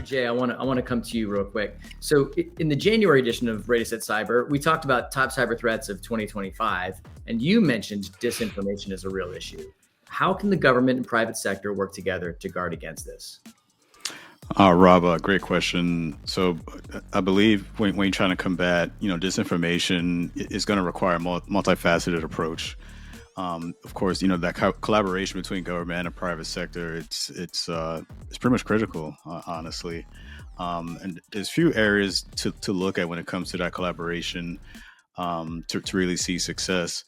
Jay, I want to come to you real quick. So in the January edition of Radio Set Cyber, we talked about top cyber threats of 2025, and you mentioned disinformation as a real issue. How can the government and private sector work together to guard against this? Rob, great question. So I believe when you're trying to combat, disinformation is going to require a multifaceted approach. Of course, that collaboration between government and private sector, it's pretty much critical, honestly. And there's few areas to look at when it comes to that collaboration to really see success.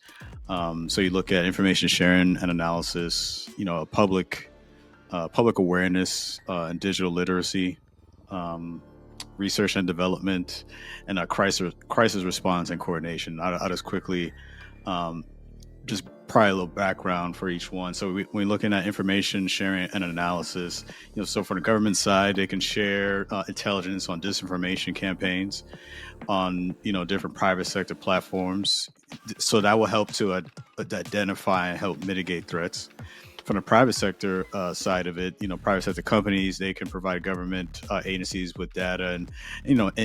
So you look at information sharing and analysis, public awareness and digital literacy, research and development, and crisis response and coordination. I'll just quickly just probably a little background for each one. So we're looking at information sharing and analysis. So for the government side, they can share intelligence on disinformation campaigns on different private sector platforms. So that will help to identify and help mitigate threats. From the private sector side of it, private sector companies, they can provide government agencies with data and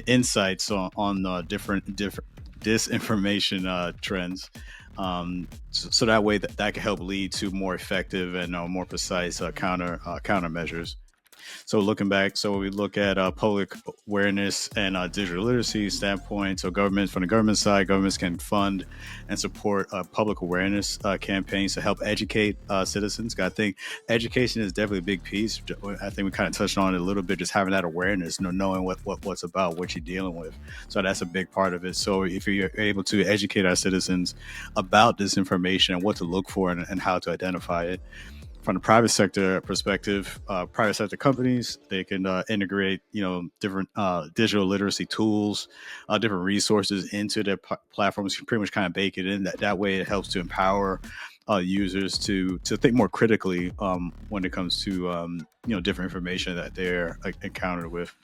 insights on different disinformation trends. So that way that can help lead to more effective and more precise countermeasures. So looking back, so we look at public awareness and digital literacy standpoint. So from the government side, governments can fund and support public awareness campaigns to help educate citizens. I think education is definitely a big piece. I think we kind of touched on it a little bit, just having that awareness, knowing what's about, what you're dealing with. So that's a big part of it. So if you're able to educate our citizens about disinformation and what to look for and how to identify it. From the private sector perspective, private sector companies, they can integrate, different digital literacy tools, different resources into their platforms. You can pretty much kind of bake it in. That way it helps to empower users to think more critically when it comes to, different information that they're encountered with.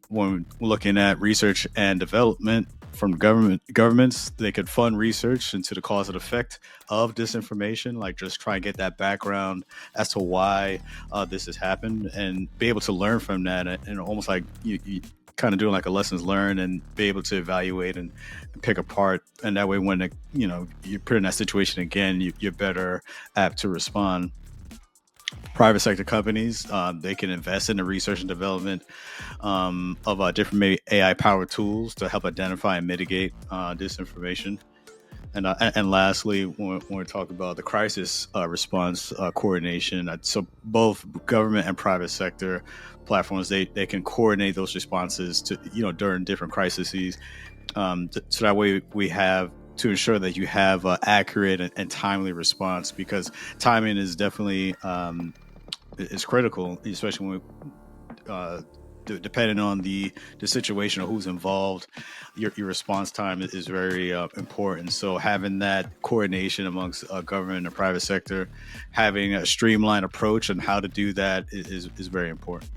When we're looking at research and development from governments, they could fund research into the cause and effect of disinformation, like just try and get that background as to why this has happened and be able to learn from that and almost like you kind of doing like a lessons learned and be able to evaluate and pick apart. And that way when you're put in that situation again, you're better apt to respond. Private sector companies, they can invest in the research and development of different AI powered tools to help identify and mitigate disinformation. And lastly, when we talk about the crisis response coordination, so both government and private sector platforms, they can coordinate those responses to during different crises. So that way we have to ensure that you have accurate and timely response, because timing is definitely is critical, especially when depending on the situation or who's involved. Your response time is very important. So having that coordination amongst government and private sector, having a streamlined approach on how to do that is very important.